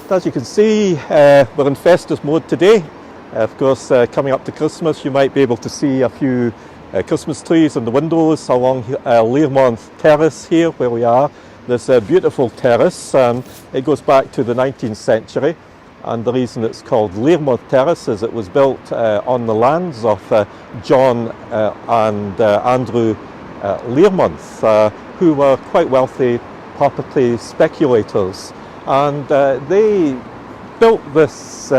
As you can see, we're in festive mode today. Of course, coming up to Christmas, you might be able to see a few Christmas trees in the windows along Learmonth Terrace here where we are. This beautiful terrace, it goes back to the 19th century, and the reason it's called Learmonth Terrace is it was built on the lands of John and Andrew Learmonth, who were quite wealthy property speculators. And they built this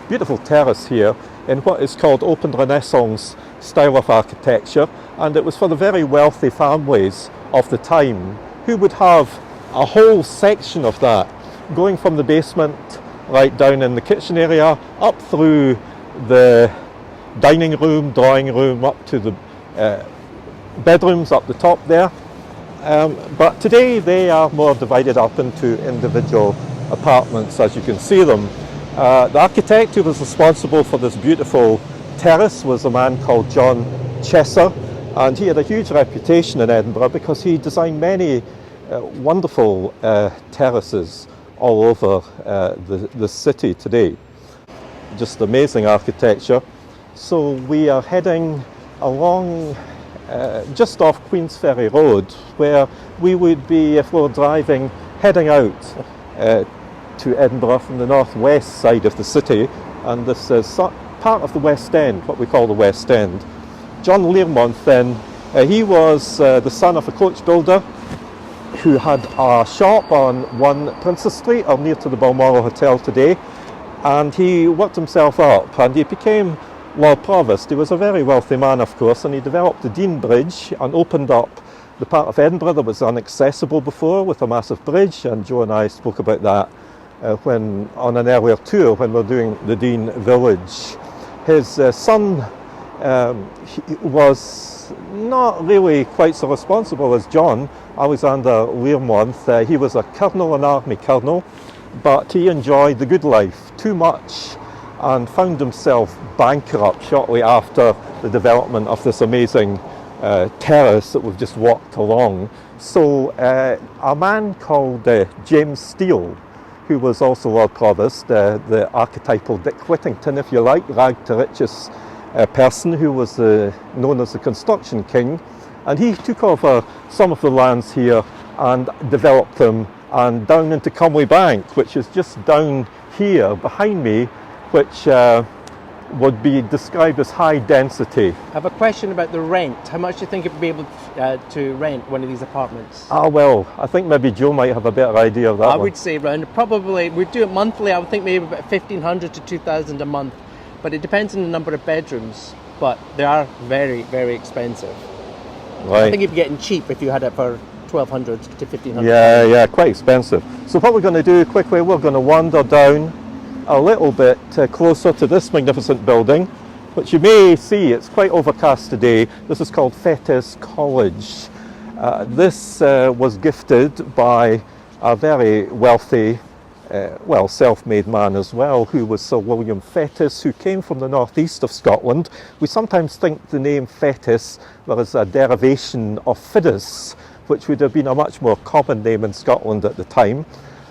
beautiful terrace here in what is called Open Renaissance style of architecture, and it was for the very wealthy families of the time who would have a whole section of that going from the basement right down in the kitchen area up through the dining room, drawing room, up to the bedrooms up the top there. But today they are more divided up into individual apartments as you can see them. The architect who was responsible for this beautiful terrace was a man called John Chesser, and he had a huge reputation in Edinburgh because he designed many wonderful terraces all over the city today. Just amazing architecture. So we are heading along just off Queensferry Road, where we would be, if we're driving, heading out to Edinburgh from the northwest side of the city, and this is part of the West End, what we call the West End. John Learmonth then, he was the son of a coach builder who had a shop on 1 Princess Street, or near to the Balmoral Hotel today, and he worked himself up and he became Lord Provost. He was a very wealthy man, of course, and he developed the Dean Bridge and opened up the part of Edinburgh that was inaccessible before with a massive bridge, and Joe and I spoke about that when on an earlier tour when we were doing the Dean Village. His son was not really quite so responsible as John, Alexander Learmonth. He was a colonel, an army colonel, but he enjoyed the good life too much and found himself bankrupt shortly after the development of this amazing terrace that we've just walked along. So a man called James Steele, who was also Lord Provost, the archetypal Dick Whittington, if you like, rag to riches person who was known as the Construction King, and he took over some of the lands here and developed them, and down into Conway Bank, which is just down here behind me, which would be described as high density. I have a question about the rent. How much do you think you'd be able to rent one of these apartments? Well, I think maybe Joe might have a better idea of that. I would say around, probably, we'd do it monthly, I would think maybe about 1,500 to 2,000 a month. But it depends on the number of bedrooms, but they are very, very expensive. Right. I think you'd be getting cheap if you had it for 1,200 to 1,500. Yeah, quite expensive. So what we're going to do quickly, we're going to wander down a little bit closer to this magnificent building, which you may see, it's quite overcast today. This is called Fettes College. This was gifted by a very wealthy, self-made man as well, who was Sir William Fettes, who came from the northeast of Scotland. We sometimes think the name Fettes was a derivation of Fides, which would have been a much more common name in Scotland at the time.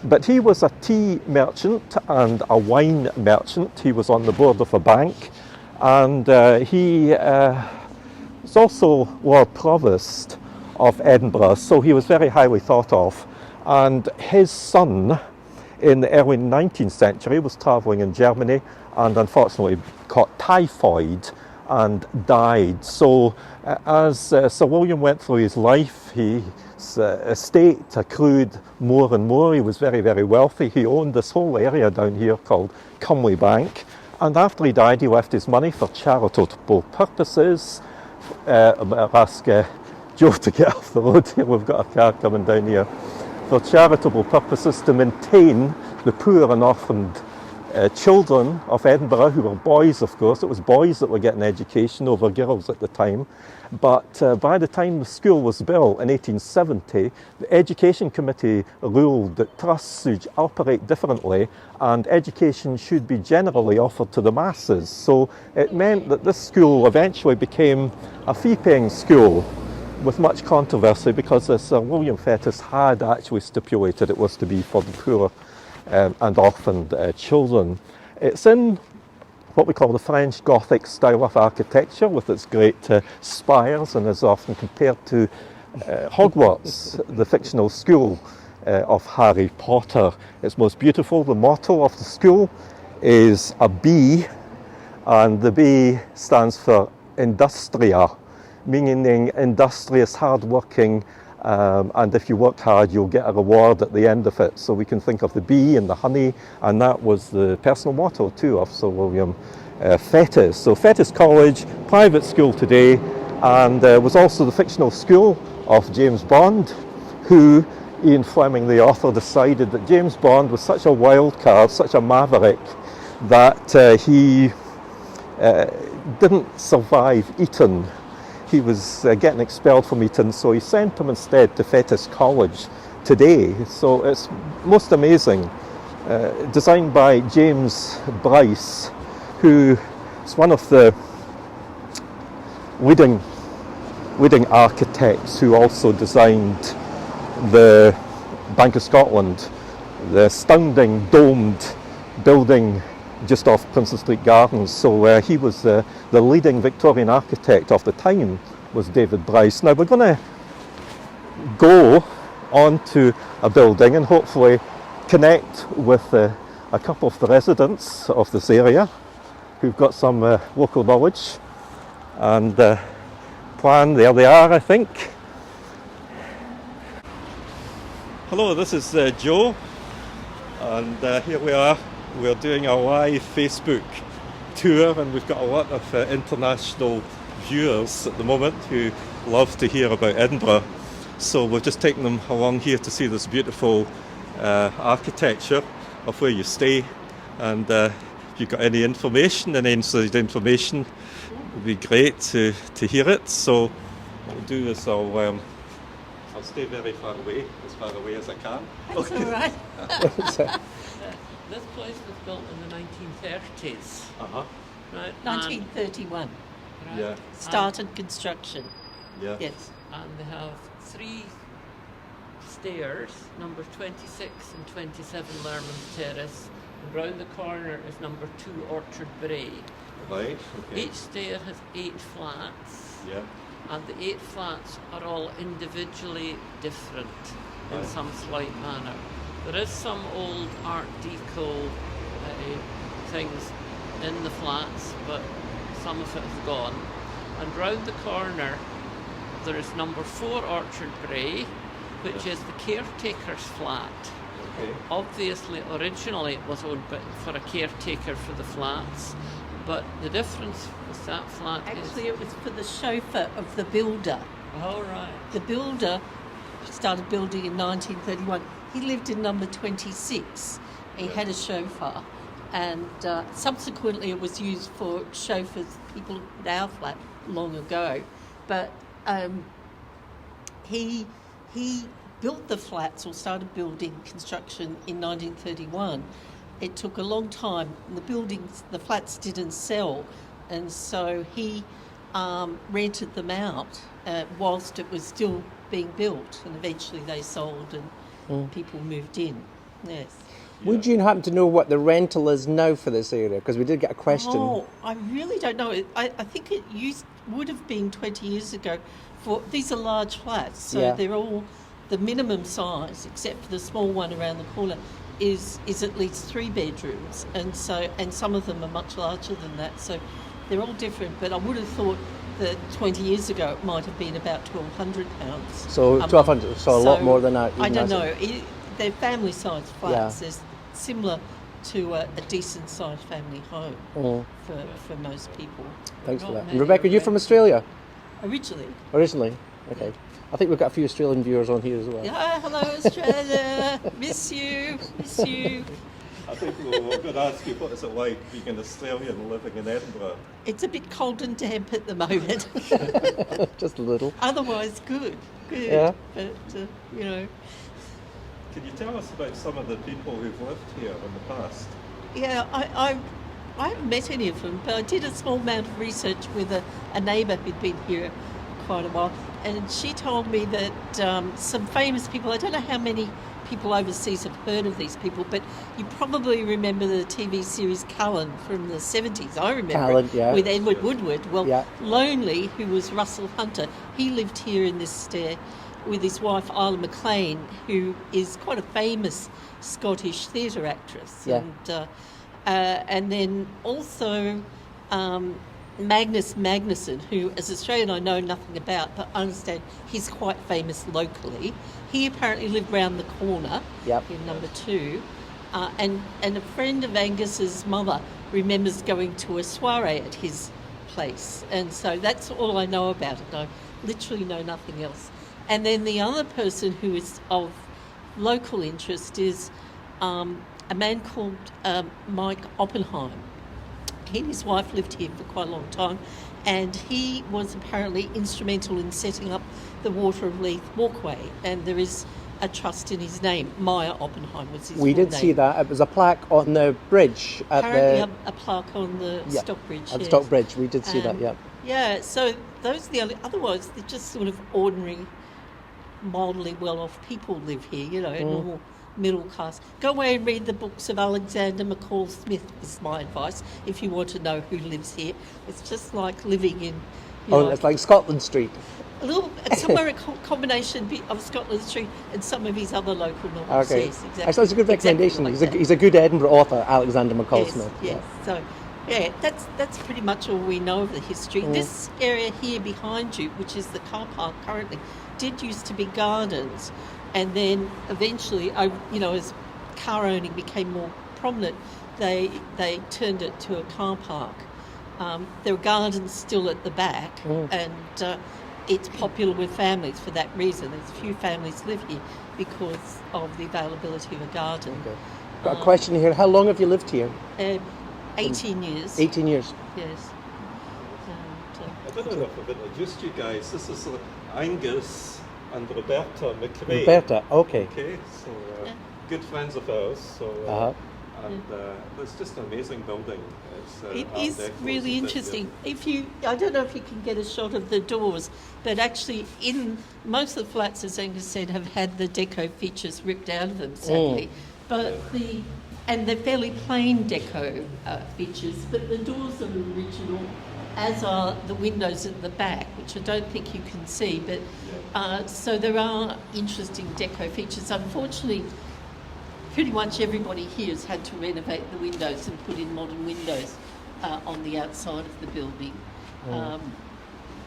But he was a tea merchant and a wine merchant. He was on the board of a bank, and he was also Lord Provost of Edinburgh, so he was very highly thought of. And his son, in the early 19th century, was travelling in Germany and unfortunately caught typhoid and died. So as Sir William went through his life, his estate accrued more and more. He was very, very wealthy. He owned this whole area down here called Conway Bank, and after he died he left his money for charitable purposes. I'll ask Joe to get off the road here, we've got a car coming down here. For charitable purposes, to maintain the poor and orphaned children of Edinburgh, who were boys, of course. It was boys that were getting education over girls at the time. But by the time the school was built in 1870, the Education Committee ruled that trusts should operate differently and education should be generally offered to the masses. So it meant that this school eventually became a fee-paying school with much controversy, because Sir William Fettes had actually stipulated it was to be for the poor and orphaned children. It's in what we call the French Gothic style of architecture, with its great spires, and is often compared to Hogwarts, the fictional school of Harry Potter. It's most beautiful. The motto of the school is a B, and the B stands for Industria, meaning industrious, hard-working, and if you work hard, you'll get a reward at the end of it. So we can think of the bee and the honey, and that was the personal motto too of Sir William Fettes. So Fettes College, private school today, and was also the fictional school of James Bond, who Ian Fleming, the author, decided that James Bond was such a wild card, such a maverick, that he didn't survive Eton. He was getting expelled from Eton, so he sent him instead to Fettes College today. So it's most amazing. Designed by James Bryce, who is one of the leading architects who also designed the Bank of Scotland, the astounding domed building just off Princes Street Gardens. So he was the leading Victorian architect of the time, was David Bryce. Now we're going to go onto a building and hopefully connect with a couple of the residents of this area who've got some local knowledge and plan. There they are, I think. Hello, this is Joe, and here we are. We're doing a live Facebook tour, and we've got a lot of international viewers at the moment who love to hear about Edinburgh. So we're just taking them along here to see this beautiful architecture of where you stay. And if you've got any information, any inside information, it would be great to hear it. So what we'll do is I'll stay very far away as I can. That's Okay. all right. This place was built in the 1930s, Uh-huh. right? 1931. And, Yeah. Started construction. Yeah. Yes. And they have 3 stairs, number 26 and 27 Learmonth Terrace. And round the corner is number 2 Orchard Brae. Right. Okay. Each stair has 8 flats, Yeah. and the 8 flats are all individually different in Right. some slight manner. There is some old Art Deco things in the flats, but some of it has gone. And round the corner there is number 4 Orchard Brae, which is the caretaker's flat. Okay. Obviously, originally it was owned for a caretaker for the flats, but the difference with that flat Actually, is... it was for the chauffeur of the builder. Oh, right. The builder started building in 1931. He lived in number 26. He had a chauffeur, and subsequently it was used for chauffeurs, people in our flat long ago. But he built the flats, or started building construction in 1931. It took a long time. The flats didn't sell, and so he rented them out whilst it was still being built, and eventually they sold and people moved in. Yes. Would you happen to know what the rental is now for this area? Because we did get a question. Oh, I really don't know. I think it would have been 20 years ago. These are large flats, so Yeah. they're all the minimum size, except for the small one around the corner, is at least 3 bedrooms, and some of them are much larger than that. So they're all different. But I would have thought that 20 years ago it might have been about £1,200. So 1,200, so a lot more than that. I even don't as know. it- They're family-sized flats. Yeah. They're similar to a decent-sized family home for most people. Thanks for Not that. many Rebecca, you from Australia Originally. Okay. I think we've got a few Australian viewers on here as well. Yeah, hello Australia. Miss you. I think we're going to ask you, what is it like being an Australian living in Edinburgh? It's a bit cold and damp at the moment. Just a little. Otherwise, good. Yeah. But Can you tell us about some of the people who've lived here in the past? yeah, I haven't met any of them, but I did a small amount of research with a neighbour who'd been here quite a while, and she told me that some famous people, I don't know how many people overseas have heard of these people, but you probably remember the TV series Cullen from the 70s. I remember Cullen, it, yeah. with Edward Woodward. Well, Yeah. Lonely, who was Russell Hunter, he lived here in this stair with his wife Isla McLean, who is quite a famous Scottish theatre actress. Yeah. And then also Magnus Magnuson, who as Australian I know nothing about, but I understand he's quite famous locally. He apparently lived round the corner Yep. in number 2. And a friend of Angus's mother remembers going to a soiree at his place. And so that's all I know about it. I literally know nothing else. And then the other person who is of local interest is a man called Mike Oppenheim. He and his wife lived here for quite a long time, and he was apparently instrumental in setting up the Water of Leith walkway, and there is a trust in his name. Meyer Oppenheim was his We full did name. see that. It was a plaque on the bridge at Apparently the a plaque on the Yeah, Stockbridge. at the yes. Stockbridge. We did see that. Yeah. Yeah, so those are the only, otherwise they're just sort of ordinary, mildly well-off people live here, you know, normal middle class. Go away and read the books of Alexander McCall Smith is my advice if you want to know who lives here. It's just like living in, you know, It's like Scotland Street. a little, somewhere a combination of Scotland Street and some of his other local novels. Okay. Yes, exactly. Actually, it's a good recommendation. Exactly like He's a good Edinburgh author, Alexander McCall yes, Smith. yes. So, yeah, that's pretty much all we know of the history. This area here behind you, which is the car park currently, did used to be gardens, and then eventually, you know, as car owning became more prominent, they turned it to a car park. There are gardens still at the back, and it's popular with families for that reason. There's a few families live here because of the availability of a garden. Okay. Got a question here. How long have you lived here? 18 years. 18 years. Yes. I don't know if I've introduced you guys. This is Angus and Roberta McRae. Roberta, okay. Okay, so good friends of ours. So, and it's just an amazing building. It Art is Deco, really isn't it? interesting. I don't know if you can get a shot of the doors, but actually in most of the flats, as Angus said, have had the deco features ripped out of them, sadly. But and they're fairly plain deco features, but the doors are original, as are the windows at the back, which I don't think you can see. But so there are interesting deco features. Unfortunately, pretty much everybody here has had to renovate the windows and put in modern windows on the outside of the building.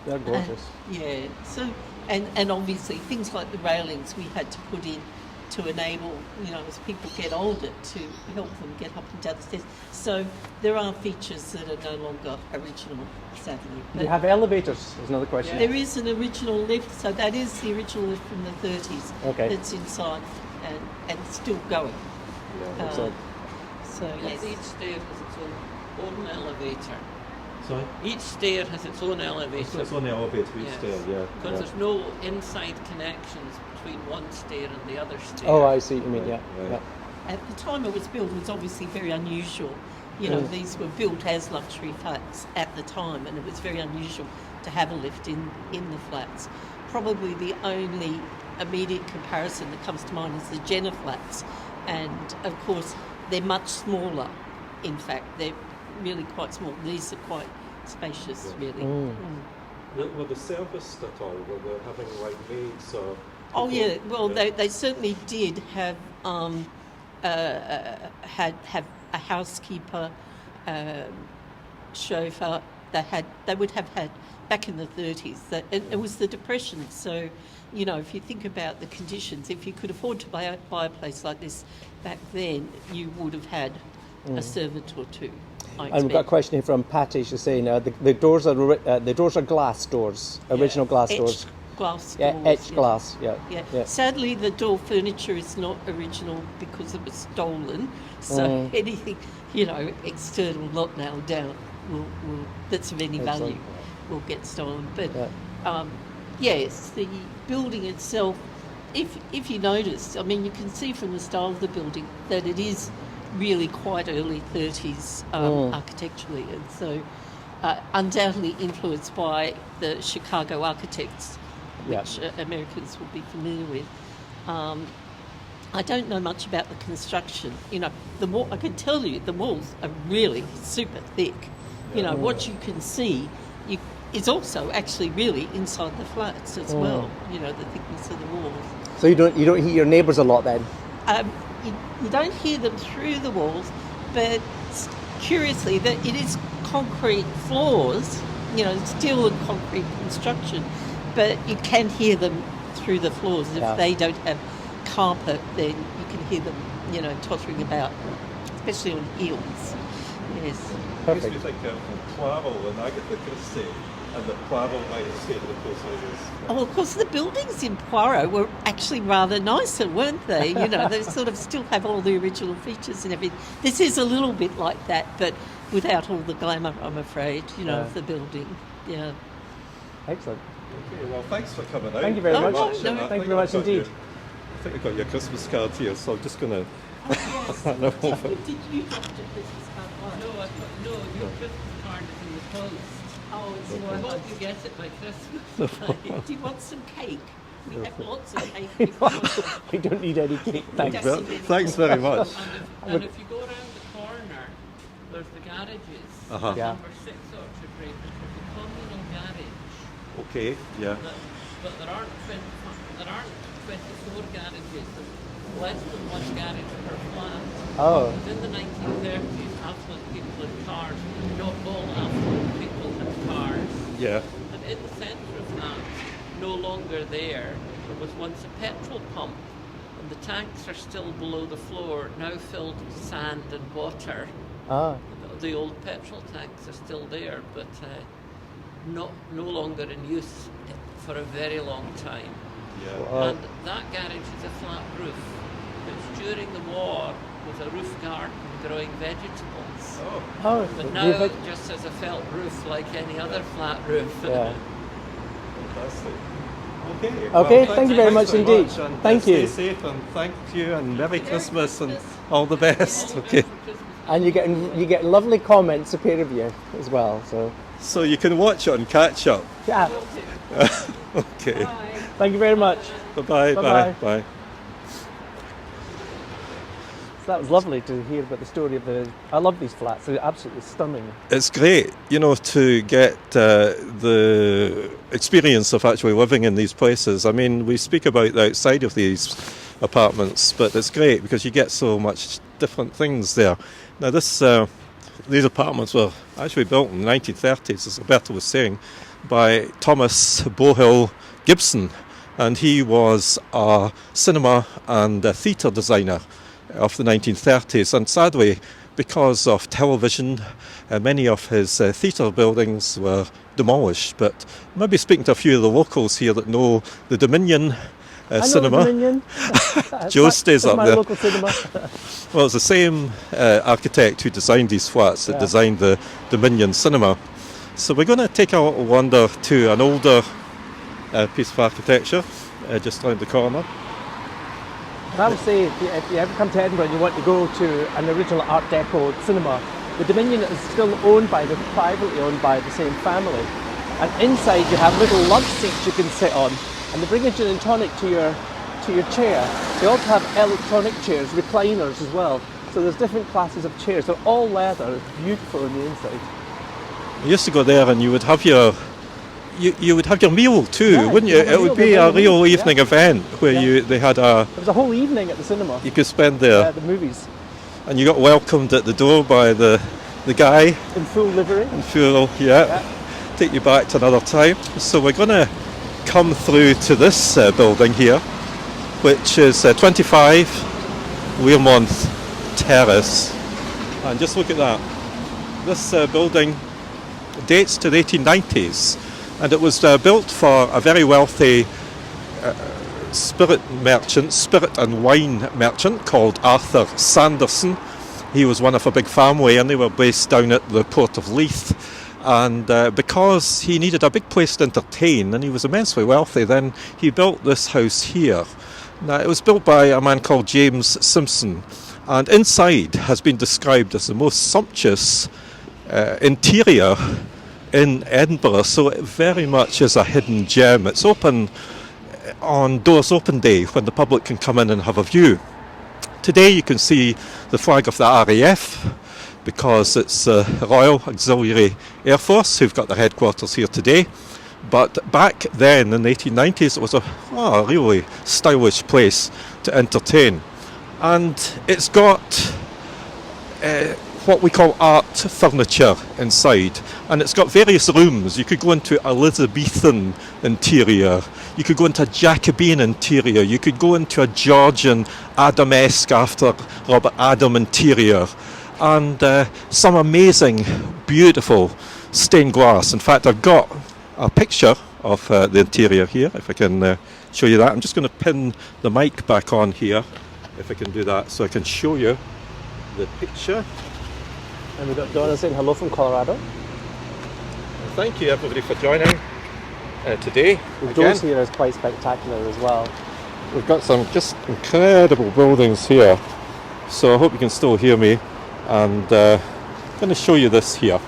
They're gorgeous. Yeah. So and obviously things like the railings we had to put in to enable, you know, as people get older, to help them get up and down the stairs. So there are features that are no longer original, sadly. Do you have elevators? There's another question. There is an original lift, so that is the original lift from the 30s. Okay. That's inside and still going. Excellent. So Yes, yes. each stair has its own elevator. Sorry? Each stair has its own elevator. It's on the elevator each Yes. stair, yeah. Because there's no inside connections between one stair and the other stair. Oh, I see what you mean, yeah. Right. Yeah. At the time it was built, it was obviously very unusual. You know, these were built as luxury flats at the time, and it was very unusual to have a lift in the flats. Probably the only immediate comparison that comes to mind is the Jenner flats, and of course they're much smaller. In fact, they're really quite small. These are quite spacious, really. Were they serviced at all? Were they having like maids or? Oh people- yeah, well they certainly did have have a housekeeper, chauffeur. They would have had back in the 30s. It was the Depression, so you know, if you think about the conditions, if you could afford to buy a place like this back then, you would have had a servant or two. I And we've got a expect. question here from Patty. She's saying the doors are glass doors, original glass doors. Etched glass Yeah, doors, etched yeah. glass. Yeah. Yeah. Yeah. Sadly, the door furniture is not original because it was stolen. So anything, you know, external not nailed down will that's of any value Excellent. will get stolen. But Yeah. yes, the building itself, if you notice, I mean, you can see from the style of the building that it is really quite early 30s architecturally, and so undoubtedly influenced by the Chicago architects, Yeah. which Americans will be familiar with. I don't know much about the construction. You know, I can tell you the walls are really super thick. You know, what you can see is also actually really inside the flats as well. You know, the thickness of the walls. So you don't hear your neighbours a lot then? You don't hear them through the walls, but curiously, that it is concrete floors. You know, steel and concrete construction, but you can hear them through the floors. If they don't have carpet, then you can hear them, you know, tottering about, especially on heels. Yes. Perfect. Makes me think of Poirot and Agatha Christie, and the Poirot might have stayed in those areas. Oh, of course, the buildings in Poirot were actually rather nicer, weren't they? You know, they sort of still have all the original features and everything. This is a little bit like that, but without all the glamour, I'm afraid, you know, of the building. Yeah. Excellent. Okay, well, thanks for coming out. Thank you very much. No, thank you very much indeed. I think we've got your Christmas card here, so I'm just going to... Did you drop your Christmas card? No, your Christmas card is in the post. Oh, it's So I hope you get it by Christmas. Do you want some cake? We have lots of cake. We don't need any cake, thanks. Thanks very much. And if you go around the corner, there's the garages. Uh-huh. Yeah. Number 6 Orchard Road, which is a communal garage. Okay, yeah. But there aren't 24 garages. There's less than one garage per flat. Oh, In the 1930s, affluent people had cars. Not all affluent people had cars. Yeah. And in the centre of that, no longer there was once a petrol pump. And the tanks are still below the floor, now filled with sand and water. The old petrol tanks are still there, but no longer in use for a very long time. Yeah. And that garage is a flat roof, which during the war was a roof garden growing vegetables. oh, But now it just has a felt roof like any other flat roof. yeah. Fantastic. Okay. Okay, thank you very much thanks indeed. much, and, Thank you. Stay safe and thank you and Merry Christmas and all the best. Okay. And you get lovely comments, a pair of you as well. So You can watch it on catch up. yeah, Okay. thank you very much. Bye-bye. Bye-bye. Bye. So that was lovely to hear about the story of I love these flats. They're absolutely stunning. It's great, to get the experience of actually living in these places. I mean, we speak about the outside of these apartments, but it's great because you get so much different things there. Now, these apartments were actually built in the 1930s, as Alberta was saying, by Thomas Bohill Gibson, and he was a cinema and a theatre designer of the 1930s, and sadly, because of television, many of his theatre buildings were demolished. But maybe speaking to a few of the locals here that know the Dominion cinema. I know the Dominion. Joe stays up my there. local cinema. Well, it's the same architect who designed these flats that designed the Dominion cinema. So we're going to take a little wander to an older piece of architecture just around the corner. And I would say if you ever come to Edinburgh and you want to go to an original Art Deco cinema, the Dominion is still privately owned by the same family. And inside you have little love seats you can sit on, and they bring a gin and tonic to your chair. They also have electronic chairs, recliners as well. So there's different classes of chairs. They're all leather, it's beautiful on the inside. You used to go there and you would have your meal too, wouldn't you? It would be a real evening event where they had There was a whole evening at the cinema. you could spend there, The movies. and you got welcomed at the door by the guy In full livery. in full, take you back to another time. So we're going to come through to this building here, which is 25 Learmonth Terrace, and just look at that. This building dates to the 1890s, and it was built for a very wealthy spirit and wine merchant called Arthur Sanderson. He was one of a big family, and they were based down at the port of Leith. And because he needed a big place to entertain, and he was immensely wealthy, then he built this house here. Now, it was built by a man called James Simpson, and inside has been described as the most sumptuous interior in Edinburgh, so it very much is a hidden gem. It's open on Doors Open Day when the public can come in and have a view. Today you can see the flag of the RAF because it's the Royal Auxiliary Air Force who've got their headquarters here today. But back then in the 1890s it was a really stylish place to entertain. And it's got what we call art furniture inside, and it's got various rooms. You could go into Elizabethan interior, you could go into a Jacobean interior, you could go into a Georgian Adamesque after Robert Adam interior, and some amazing beautiful stained glass. In fact, I've got a picture of the interior here, if I can show you that. I'm just going to pin the mic back on here, if I can do that, so I can show you the picture. And we've got Donna saying hello from Colorado. Thank you everybody for joining today. The doors here is quite spectacular as well. We've got some just incredible buildings here, so I hope you can still hear me, and I'm going to show you this here.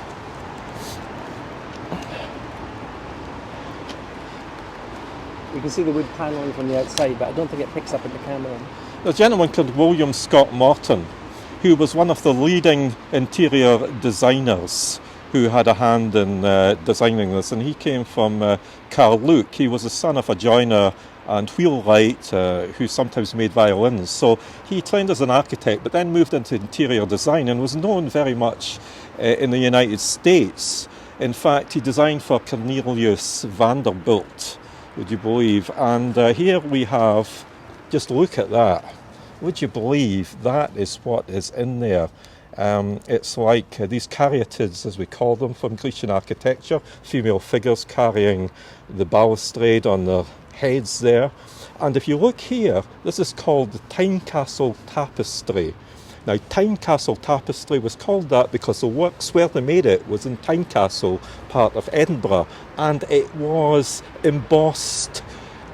You can see the wood panelling from the outside, but I don't think it picks up in the camera. There's a gentleman called William Scott Morton, who was one of the leading interior designers who had a hand in designing this, and he came from Carluke. He was the son of a joiner and wheelwright who sometimes made violins. So he trained as an architect, but then moved into interior design and was known very much in the United States. In fact, he designed for Cornelius Vanderbilt, would you believe? And here we have, just look at that. Would you believe that is what is in there? It's like these caryatids, as we call them, from Grecian architecture, female figures carrying the balustrade on their heads there. And if you look here, this is called the Tynecastle Tapestry. Now, Tynecastle Tapestry was called that because the works where they made it was in Tynecastle, part of Edinburgh, and it was embossed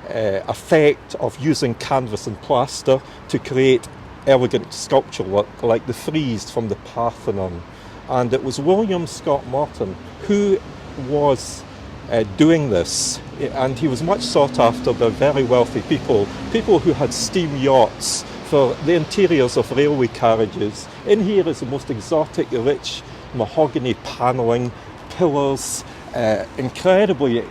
effect of using canvas and plaster to create elegant sculpture like the frieze from the Parthenon. And it was William Scott Morton who was doing this, and he was much sought after by very wealthy people who had steam yachts for the interiors of railway carriages. In here is the most exotic, rich mahogany panelling, pillars, incredibly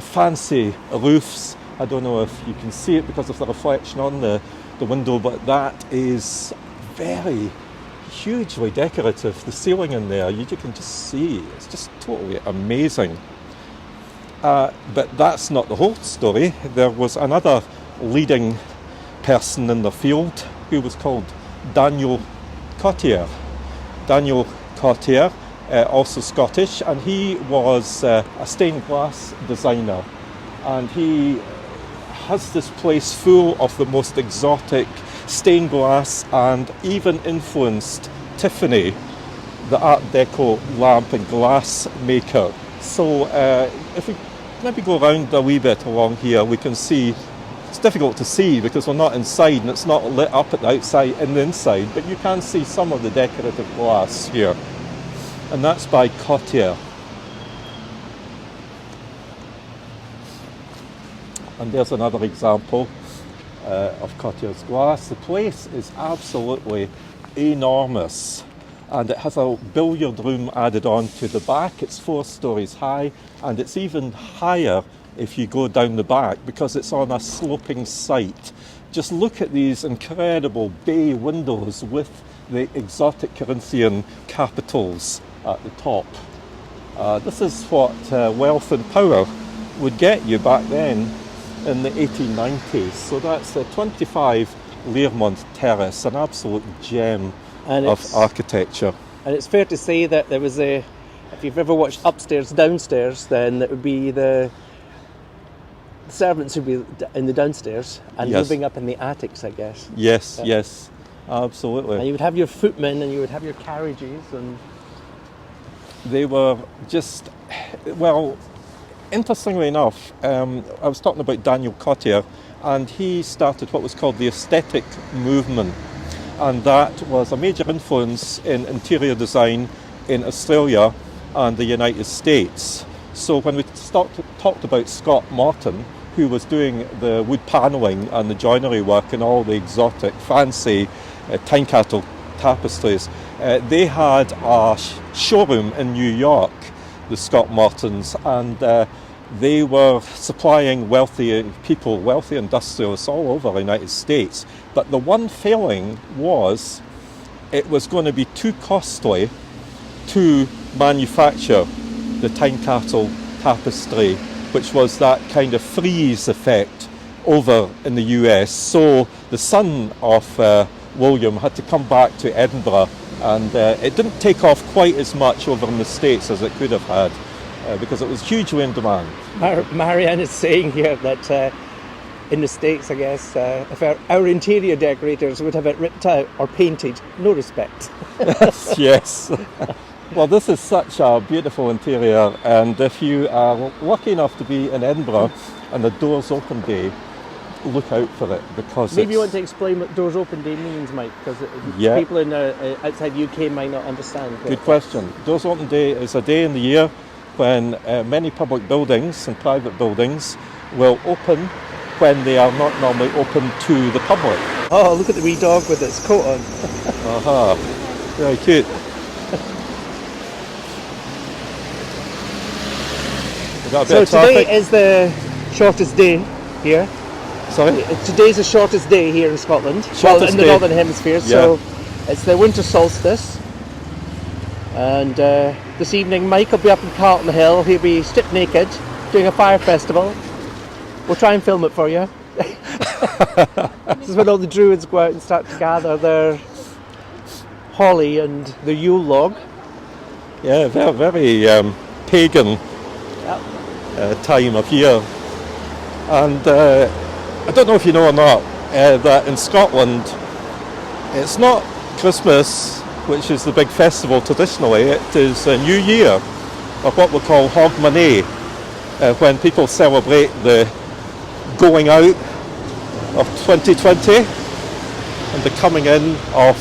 fancy roofs. I don't know if you can see it because of the reflection on the window, but that is very hugely decorative. The ceiling in there, you can just see, it's just totally amazing. But that's not the whole story. There was another leading person in the field who was called Daniel Cottier. Daniel Cottier, also Scottish, and he was a stained glass designer, and he has this place full of the most exotic stained glass, and even influenced Tiffany, the Art Deco lamp and glass maker. So if we maybe go around a wee bit along here, we can see, it's difficult to see because we're not inside and it's not lit up at the outside and the inside, but you can see some of the decorative glass here, and that's by Cottier. And there's another example of Cottier's glass. The place is absolutely enormous, and it has a billiard room added on to the back. It's 4 stories high, and it's even higher if you go down the back because it's on a sloping site. Just look at these incredible bay windows with the exotic Corinthian capitals at the top. This is what wealth and power would get you back then in the 1890s. So that's 25 Learmonth Terrace, an absolute gem of architecture. And it's fair to say that there was if you've ever watched Upstairs, Downstairs, then it would be the servants would be in the downstairs and living up in the attics, I guess. Yes, yes, absolutely. And you would have your footmen and you would have your carriages, and they were just, well, interestingly enough, I was talking about Daniel Cottier, and he started what was called the aesthetic movement, and that was a major influence in interior design in Australia and the United States. So when we talked about Scott Morton, who was doing the wood panelling and the joinery work and all the exotic, fancy Tynecastle Tapestries. They had a showroom in New York, the Scott Mortons, and they were supplying wealthy people, wealthy industrialists all over the United States. But the one failing was it was going to be too costly to manufacture the Tynecastle Tapestry, which was that kind of freeze effect over in the US. So the son of William had to come back to Edinburgh, and it didn't take off quite as much over in the States as it could have had, because it was hugely in demand. Marianne is saying here that in the States, I guess, if our interior decorators would have it ripped out or painted, no respect. Yes. Well, this is such a beautiful interior, and if you are lucky enough to be in Edinburgh and the doors open day, look out for it, because maybe you want to explain what doors open day means, Mike, because people in outside UK might not understand. Good question. Doors open day is a day in the year when many public buildings and private buildings will open when they are not normally open to the public. Oh, look at the wee dog with its coat on. Aha, very cute. So today is the shortest day here. Sorry? Today's the shortest day here in Scotland. Shortest in the day. Northern Hemisphere. Yeah. So it's the winter solstice. And this evening Mike will be up in Carlton Hill. He'll be stripped naked doing a fire festival. We'll try and film it for you. This is when all the druids go out and start to gather their holly and their Yule log. Yeah, very, very pagan time of year. And I don't know if you know or not, that in Scotland it's not Christmas, which is the big festival traditionally. It is a New Year, or what we call Hogmanay, when people celebrate the going out of 2020 and the coming in of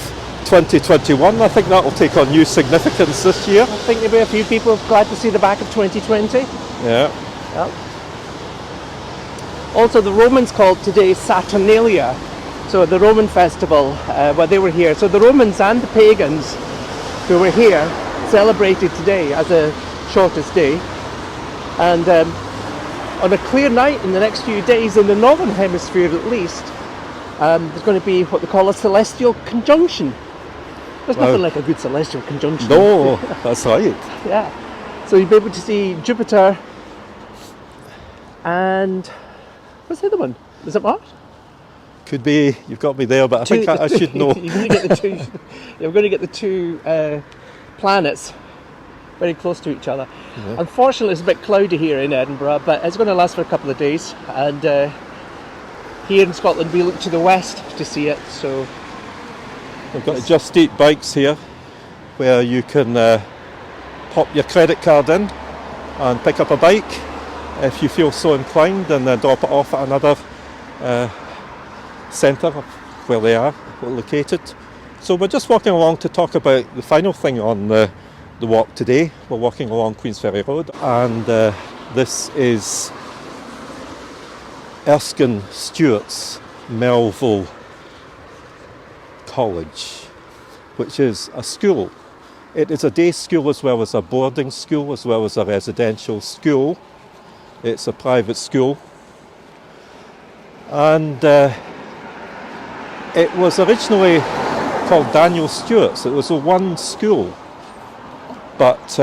2021. I think that will take on new significance this year. I think there'll be a few people glad to see the back of 2020. Yeah. Yep. Also, the Romans called today Saturnalia, so the Roman festival where they were here. So the Romans and the pagans who were here celebrated today as a shortest day. And on a clear night in the next few days, in the Northern Hemisphere at least, there's going to be what they call a celestial conjunction. There's nothing like a good celestial conjunction. No, that's right. Yeah. So you'll be able to see Jupiter and what's the other one? Is it Mars? Could be. You've got me there, but I think I should know. You're going to get the two planets very close to each other. Yeah. Unfortunately, it's a bit cloudy here in Edinburgh, but it's going to last for a couple of days. And here in Scotland, we look to the west to see it. So We've got Just Eat bikes here, where you can pop your credit card in and pick up a bike if you feel so inclined, and then drop it off at another centre where they are located. So we're just walking along to talk about the final thing on the walk today. We're walking along Queensferry Road, and this is Erskine Stewart's Melville College, which is a school. It is a day school as well as a boarding school, as well as a residential school. It's a private school, and it was originally called Daniel Stewart's. It was a one school, but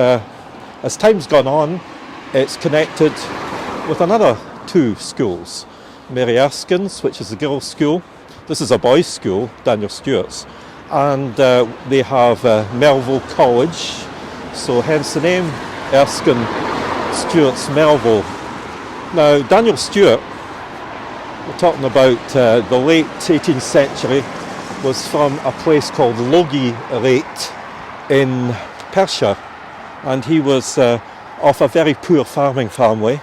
as time's gone on, it's connected with another two schools. Mary Erskine's, which is a girls' school. This is a boys' school, Daniel Stewart's, and they have Melville College, so hence the name Erskine Stewart's Melville. Now, Daniel Stewart, we're talking about the late 18th century, was from a place called Logie Rate in Perthshire, and he was of a very poor farming family,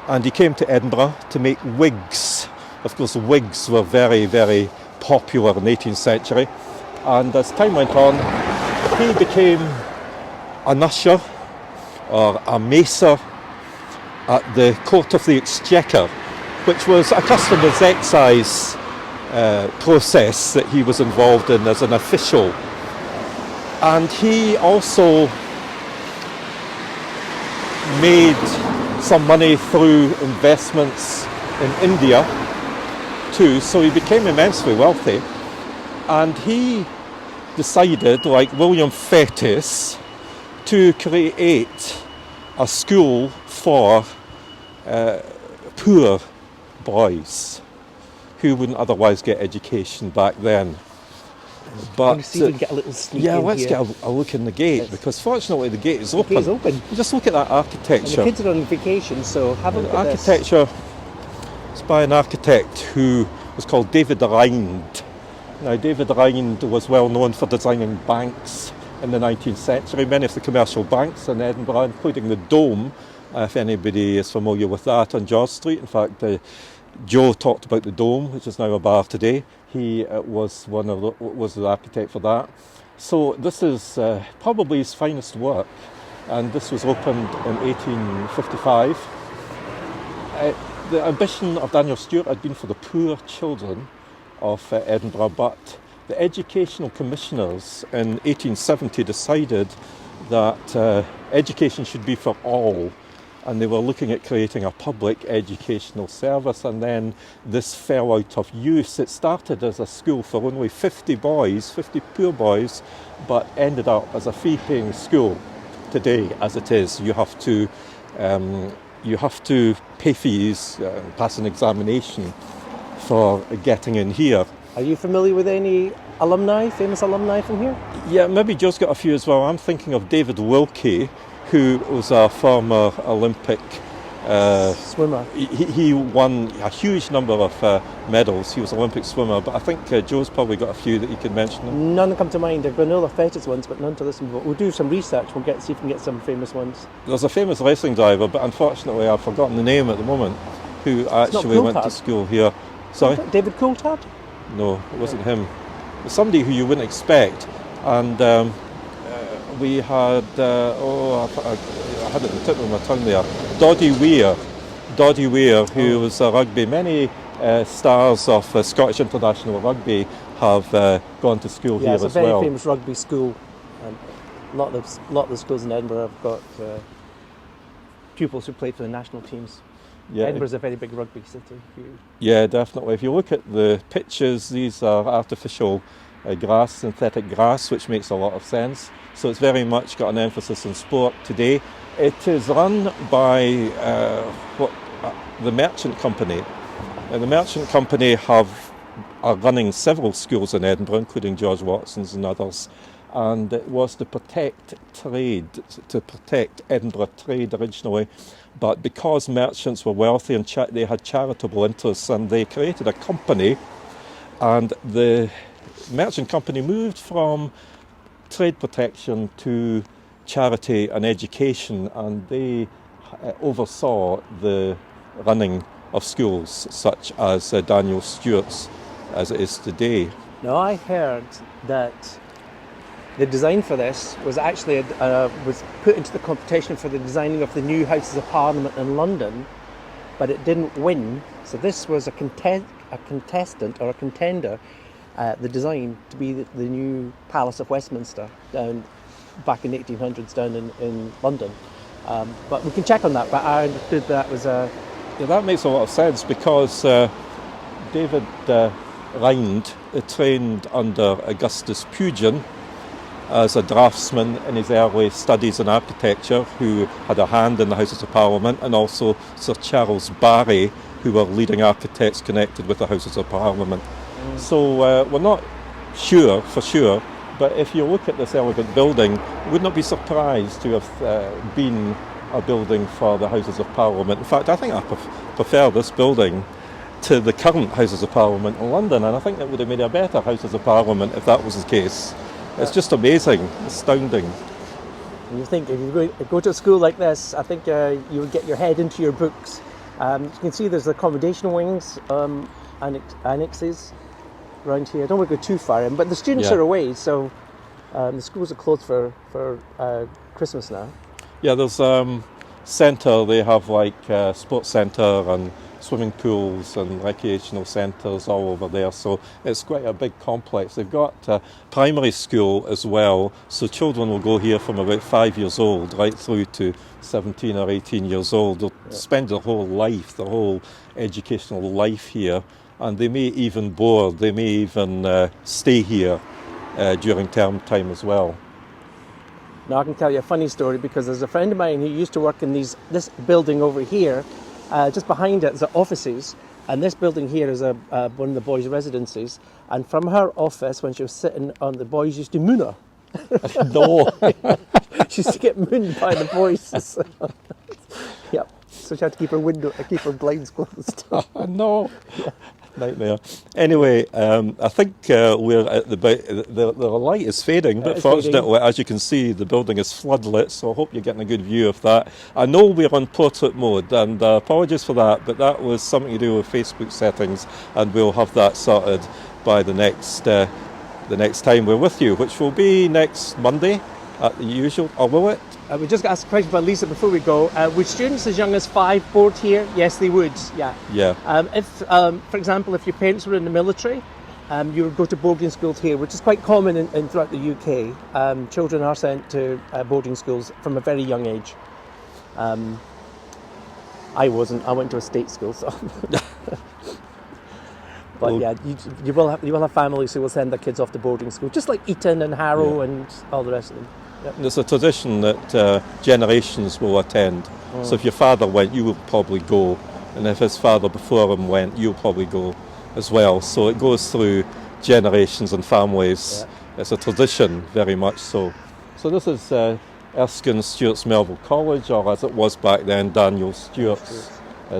and he came to Edinburgh to make wigs. Of course, wigs were very, very popular in the 18th century, and as time went on, he became an usher or a macer at the Court of the Exchequer, which was a custom as excise process that he was involved in as an official. And he also made some money through investments in India too, so he became immensely wealthy. And he decided, like William Fettes, to create a school for poor boys who wouldn't otherwise get education back then. But see if we can get a little sneak in let's here. get a look in the gate, because fortunately the gate is open. The gate's open. Just look at that And architecture. the kids are on vacation, so have a look at this. Architecture is by an architect who was called David Rind. Now, David Rind was well known for designing banks in the 19th century. Many of the commercial banks in Edinburgh, including the Dome, if anybody is familiar with that, on George Street. In fact, Joe talked about the Dome, which is now a bar today. He was the architect for that. So this is probably his finest work, and this was opened in 1855. The ambition of Daniel Stewart had been for the poor children of Edinburgh, but the educational commissioners in 1870 decided that education should be for all, and they were looking at creating a public educational service, and then this fell out of use. It started as a school for only 50 boys, 50 poor boys, but ended up as a fee-paying school. Today, as it is, you have to pay fees, pass an examination for getting in here. Are you familiar with any famous alumni from here? Yeah, maybe Joe's got a few as well. I'm thinking of David Wilkie, who was a former Olympic swimmer. He won a huge number of medals. He was an Olympic swimmer, but I think Joe's probably got a few that you can mention. None come to mind. I've got all the Fettes ones, but none to listen to. We'll do some research. See if we can get some famous ones. There's a famous wrestling driver, but unfortunately I've forgotten the name at the moment, who actually went to school here. Sorry? David Coulthard? No, it wasn't him. It was somebody who you wouldn't expect. And we had, I had it on the tip of my tongue there, Doddy Weir, who was a rugby. Many stars of Scottish international rugby have gone to school here as well. Yeah, it's a very famous rugby school. And a lot of the schools in Edinburgh have got pupils who played for the national teams. Yeah, Edinburgh's a very big rugby city. Yeah, definitely. If you look at the pictures, these are artificial grass, synthetic grass, which makes a lot of sense. So it's very much got an emphasis on sport today. It is run by the Merchant Company. The Merchant Company are running several schools in Edinburgh, including George Watson's and others. And it was to protect trade, to protect Edinburgh trade originally. But because merchants were wealthy and they had charitable interests, and they created a company, and the Merchant Company moved from trade protection to charity and education, and they oversaw the running of schools such as Daniel Stewart's, as it is today. Now, I heard that the design for this was actually was put into the competition for the designing of the new Houses of Parliament in London, but it didn't win. So this was a contestant or a contender, the design to be the new Palace of Westminster back in the 1800s down in London. But we can check on that. But I understood that was a... Yeah, that makes a lot of sense, because David Rind trained under Augustus Pugin as a draftsman in his early studies in architecture, who had a hand in the Houses of Parliament, and also Sir Charles Barry, who were leading architects connected with the Houses of Parliament. So we're not sure for sure, but if you look at this elegant building, you would not be surprised to have been a building for the Houses of Parliament. In fact, I think I prefer this building to the current Houses of Parliament in London, and I think it would have made a better Houses of Parliament if that was the case. It's just amazing, astounding. And you think if you go to a school like this, I think you would get your head into your books. You can see there's accommodation wings, annexes around here. I don't want to go too far in, but the students are away, so the schools are closed for Christmas now. Yeah, there's centre. They have like sports centre and swimming pools and recreational centres all over there. So it's quite a big complex. They've got a primary school as well, so children will go here from about 5 years old right through to 17 or 18 years old. They'll spend their whole life, their whole educational life here, and they may even board, they may even stay here during term time as well. Now I can tell you a funny story, because there's a friend of mine who used to work in this building over here. Just behind it is the offices, and this building here is one of the boys' residences. And from her office, when she was sitting on, the boys used to moon her. No. She used to get mooned by the boys. Yep. So she had to keep her blinds closed. No. Yeah. Nightmare. Anyway, I think we're at the light is fading, but fortunately, as you can see, the building is floodlit, so I hope you're getting a good view of that. I know we're on portrait mode, and apologies for that, but that was something to do with Facebook settings, and we'll have that sorted by the next time we're with you, which will be next Monday at the usual, or will it? We just got asked a question about Lisa before we go. Would students as young as 5 board here? Yes, they would. Yeah. If, for example, if your parents were in the military, you would go to boarding schools here, which is quite common in throughout the UK. Children are sent to boarding schools from a very young age. I wasn't. I went to a state school, so. But well, yeah, you will have families who will send their kids off to boarding school, just like Eton and Harrow and all the rest of them. Yep. There's a tradition that generations will attend. So if your father went, you will probably go, and if his father before him went, you'll probably go as well. So it goes through generations and families. Yeah. It's a tradition, very much so. So this is Erskine Stewart's Melville College, or as it was back then, Daniel Stewart's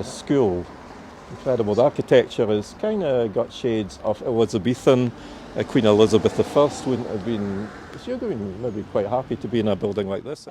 school. Incredible. The architecture has kind of got shades of Elizabethan. Queen Elizabeth I wouldn't have been, she would have been maybe quite happy to be in a building like this.